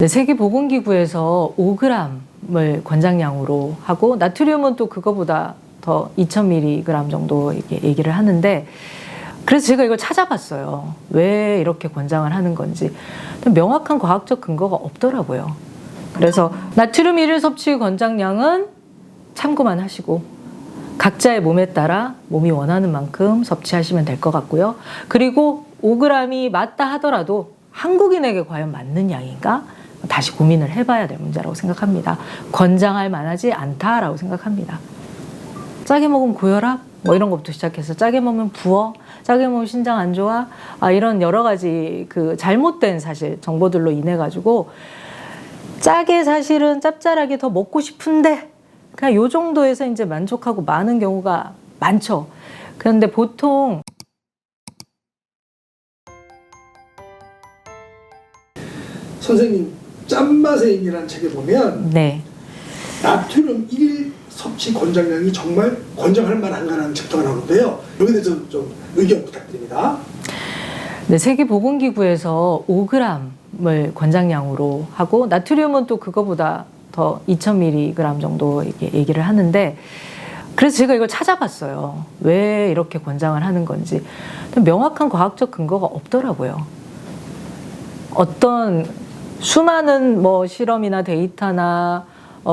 네, 세계보건기구에서 5g을 권장량으로 하고 나트륨은 또 그거보다 더 2000mg 정도 이렇게 얘기를 하는데, 그래서 제가 이걸 찾아봤어요. 왜 이렇게 권장을 하는 건지. 명확한 과학적 근거가 없더라고요. 그래서 나트륨 1일 섭취 권장량은 참고만 하시고 각자의 몸에 따라 몸이 원하는 만큼 섭취하시면 될 것 같고요. 그리고 5g이 맞다 하더라도 한국인에게 과연 맞는 양인가? 다시 고민을 해봐야 될 문제라고 생각합니다. 권장할 만하지 않다라고 생각합니다. 짜게 먹으면 고혈압? 뭐 이런 것부터 시작해서 짜게 먹으면 부어? 짜게 먹으면 신장 안 좋아? 이런 여러 가지 그 잘못된 사실 정보들로 인해 가지고 짜게 사실은 짭짤하게 더 먹고 싶은데 그냥 요 정도에서 이제 만족하고 많은 경우가 많죠. 그런데 보통 선생님, 짠맛의 힘이라는 책에 보면 네. 나트륨 1일 섭취 권장량이 정말 권장할 만한가라는 챕터가 나오는데요. 여기에 대해서 좀 의견 부탁드립니다. 네, 세계보건기구에서 5g을 권장량으로 하고 나트륨은 또 그거보다 더 2000mg 정도 이렇게 얘기를 하는데, 그래서 제가 이걸 찾아봤어요. 왜 이렇게 권장을 하는 건지. 명확한 과학적 근거가 없더라고요. 어떤 수많은 뭐 실험이나 데이터나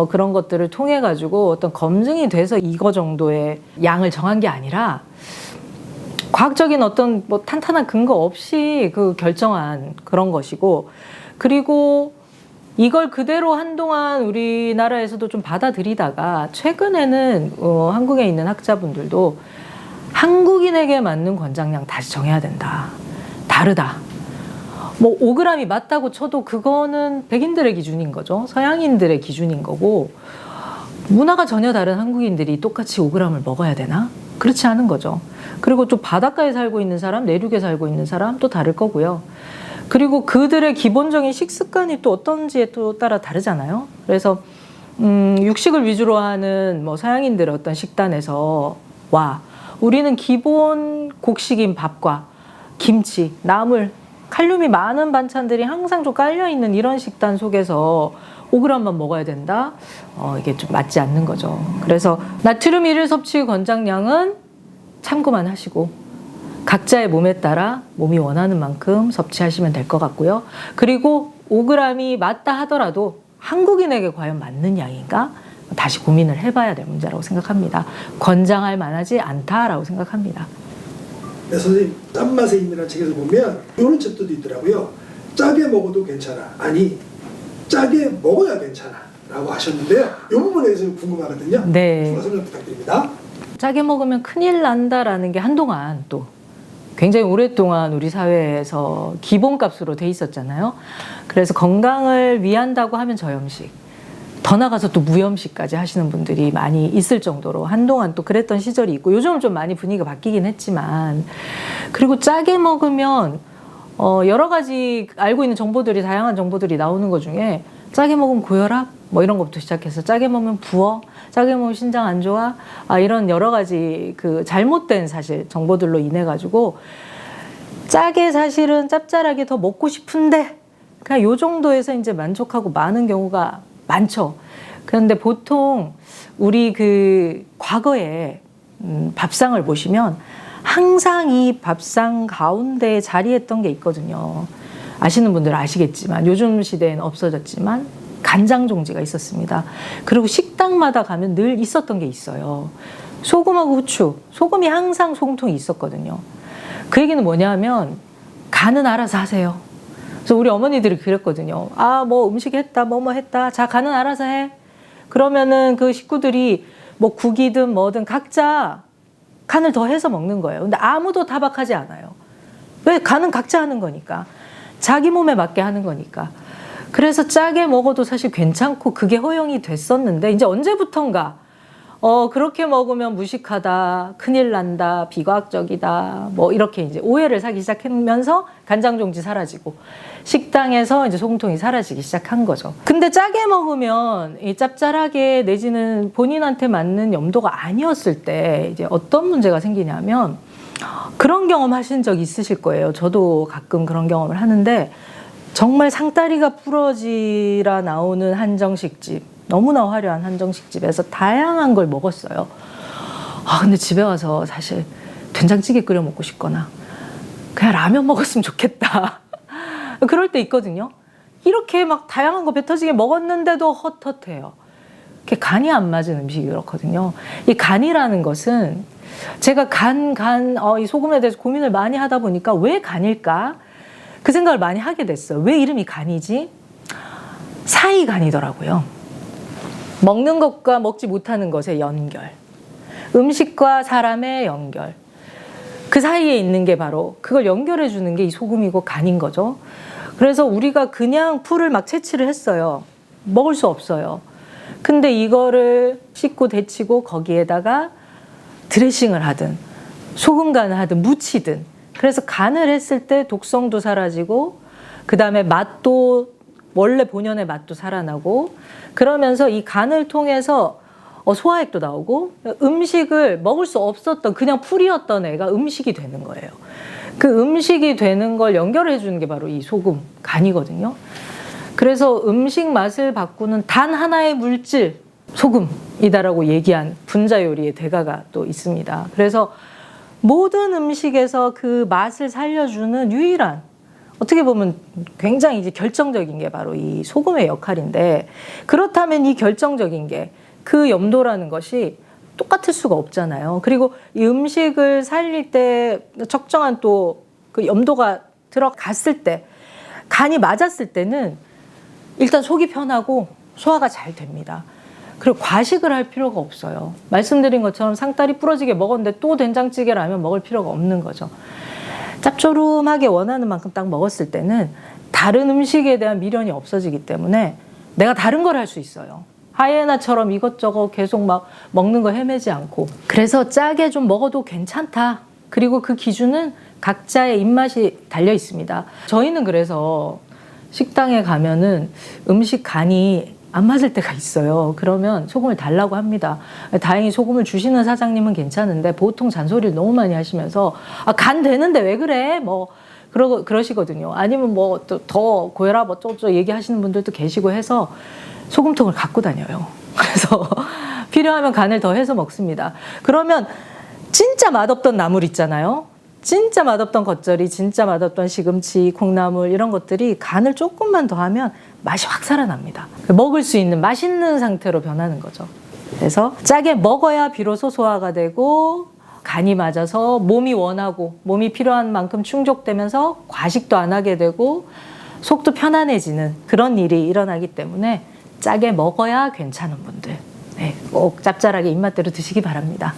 그런 것들을 통해 가지고 어떤 검증이 돼서 이거 정도의 양을 정한 게 아니라 과학적인 어떤 뭐 탄탄한 근거 없이 그 결정한 그런 것이고, 그리고 이걸 그대로 한동안 우리나라에서도 좀 받아들이다가 최근에는 한국에 있는 학자분들도 한국인에게 맞는 권장량 다시 정해야 된다. 다르다. 뭐 5g이 맞다고 쳐도 그거는 백인들의 기준인 거죠. 서양인들의 기준인 거고, 문화가 전혀 다른 한국인들이 똑같이 5g을 먹어야 되나? 그렇지 않은 거죠. 그리고 또 바닷가에 살고 있는 사람, 내륙에 살고 있는 사람 또 다를 거고요. 그리고 그들의 기본적인 식습관이 또 어떤지에 또 따라 다르잖아요. 그래서 육식을 위주로 하는 뭐 서양인들의 어떤 식단에서 우리는 기본 곡식인 밥과 김치, 나물, 칼륨이 많은 반찬들이 항상 좀 깔려있는 이런 식단 속에서 5g만 먹어야 된다? 이게 좀 맞지 않는 거죠. 그래서 나트륨 1일 섭취 권장량은 참고만 하시고 각자의 몸에 따라 몸이 원하는 만큼 섭취하시면 될 것 같고요. 그리고 5g이 맞다 하더라도 한국인에게 과연 맞는 양인가? 다시 고민을 해봐야 될 문제라고 생각합니다. 권장할 만하지 않다라고 생각합니다. 네, 선생님, 짠맛의 힘이라는 책에서 보면 이런 챕터도 있더라고요. 짜게 먹어도 괜찮아. 아니, 짜게 먹어야 괜찮아 라고 하셨는데요. 이 부분에 대해서 궁금하거든요. 네. 추가 설명 부탁드립니다. 짜게 먹으면 큰일 난다라는 게 한동안 또 굉장히 오랫동안 우리 사회에서 기본값으로 돼 있었잖아요. 그래서 건강을 위한다고 하면 저염식, 더 나가서 또 무염식까지 하시는 분들이 많이 있을 정도로 한동안 또 그랬던 시절이 있고, 요즘은 좀 많이 분위기가 바뀌긴 했지만, 그리고 짜게 먹으면 여러 가지 알고 있는 정보들이, 다양한 정보들이 나오는 것 중에 짜게 먹으면 고혈압? 뭐 이런 것부터 시작해서 짜게 먹으면 부어? 짜게 먹으면 신장 안 좋아? 이런 여러 가지 그 잘못된 사실 정보들로 인해 가지고 짜게 사실은 짭짤하게 더 먹고 싶은데 그냥 요 정도에서 이제 만족하고 많은 경우가 많죠. 그런데 보통 우리 그 과거에 밥상을 보시면 항상 이 밥상 가운데에 자리했던 게 있거든요. 아시는 분들은 아시겠지만 요즘 시대에는 없어졌지만 간장 종지가 있었습니다. 그리고 식당마다 가면 늘 있었던 게 있어요. 소금하고 후추, 소금이 항상 소금통이 있었거든요. 그 얘기는 뭐냐면 간은 알아서 하세요. 그래서 우리 어머니들이 그랬거든요. 뭐 음식 했다, 뭐 했다. 자, 간은 알아서 해. 그러면은 그 식구들이 뭐 국이든 뭐든 각자 간을 더 해서 먹는 거예요. 근데 아무도 타박하지 않아요. 왜? 간은 각자 하는 거니까. 자기 몸에 맞게 하는 거니까. 그래서 짜게 먹어도 사실 괜찮고 그게 허용이 됐었는데, 이제 언제부턴가 그렇게 먹으면 무식하다, 큰일 난다, 비과학적이다, 뭐 이렇게 이제 오해를 사기 시작하면서 간장 종지 사라지고 식당에서 이제 소금통이 사라지기 시작한 거죠. 근데 짜게 먹으면 이 짭짤하게 내지는 본인한테 맞는 염도가 아니었을 때 이제 어떤 문제가 생기냐면, 그런 경험 하신 적 있으실 거예요. 저도 가끔 그런 경험을 하는데, 정말 상다리가 부러지라 나오는 한정식집, 너무나 화려한 한정식집에서 다양한 걸 먹었어요. 근데 집에 와서 사실 된장찌개 끓여 먹고 싶거나 그냥 라면 먹었으면 좋겠다. 그럴 때 있거든요. 이렇게 막 다양한 거 배 터지게 먹었는데도 헛헛해요. 간이 안 맞은 음식이 그렇거든요. 이 간이라는 것은 제가 이 소금에 대해서 고민을 많이 하다 보니까 왜 간일까? 그 생각을 많이 하게 됐어요. 왜 이름이 간이지? 사이간이더라고요. 먹는 것과 먹지 못하는 것의 연결. 음식과 사람의 연결. 그 사이에 있는 게 바로 그걸 연결해 주는 게 이 소금이고 간인 거죠. 그래서 우리가 그냥 풀을 막 채취를 했어요. 먹을 수 없어요. 근데 이거를 씻고 데치고 거기에다가 드레싱을 하든 소금간을 하든 무치든 그래서 간을 했을 때 독성도 사라지고 그 다음에 맛도 원래 본연의 맛도 살아나고 그러면서 이 간을 통해서 소화액도 나오고 음식을 먹을 수 없었던 그냥 풀이었던 애가 음식이 되는 거예요. 그 음식이 되는 걸 연결해 주는 게 바로 이 소금, 간이거든요. 그래서 음식 맛을 바꾸는 단 하나의 물질, 소금이다라고 얘기한 분자 요리의 대가가 또 있습니다. 그래서 모든 음식에서 그 맛을 살려주는 유일한 어떻게 보면 굉장히 이제 결정적인 게 바로 이 소금의 역할인데 그렇다면 이 결정적인 게 그 염도라는 것이 똑같을 수가 없잖아요. 그리고 이 음식을 살릴 때 적정한 또 그 염도가 들어갔을 때 간이 맞았을 때는 일단 속이 편하고 소화가 잘 됩니다. 그리고 과식을 할 필요가 없어요. 말씀드린 것처럼 상다리 부러지게 먹었는데 또 된장찌개 라면 먹을 필요가 없는 거죠. 짭조름하게 원하는 만큼 딱 먹었을 때는 다른 음식에 대한 미련이 없어지기 때문에 내가 다른 걸 할 수 있어요. 하이에나처럼 이것저것 계속 막 먹는 거 헤매지 않고. 그래서 짜게 좀 먹어도 괜찮다. 그리고 그 기준은 각자의 입맛이 달려 있습니다. 저희는 그래서 식당에 가면은 음식 간이 안 맞을 때가 있어요. 그러면 소금을 달라고 합니다. 다행히 소금을 주시는 사장님은 괜찮은데 보통 잔소리를 너무 많이 하시면서 간 되는데 왜 그래? 뭐 그러시거든요. 아니면 뭐 또 더 고해라 뭐 쪼쪼 얘기하시는 분들도 계시고 해서 소금통을 갖고 다녀요. 그래서 필요하면 간을 더 해서 먹습니다. 그러면 진짜 맛없던 나물 있잖아요. 진짜 맛없던 겉절이, 진짜 맛없던 시금치, 콩나물 이런 것들이 간을 조금만 더 하면 맛이 확 살아납니다. 먹을 수 있는 맛있는 상태로 변하는 거죠. 그래서 짜게 먹어야 비로소 소화가 되고 간이 맞아서 몸이 원하고 몸이 필요한 만큼 충족되면서 과식도 안 하게 되고 속도 편안해지는 그런 일이 일어나기 때문에 짜게 먹어야 괜찮은 분들 꼭 짭짤하게 입맛대로 드시기 바랍니다.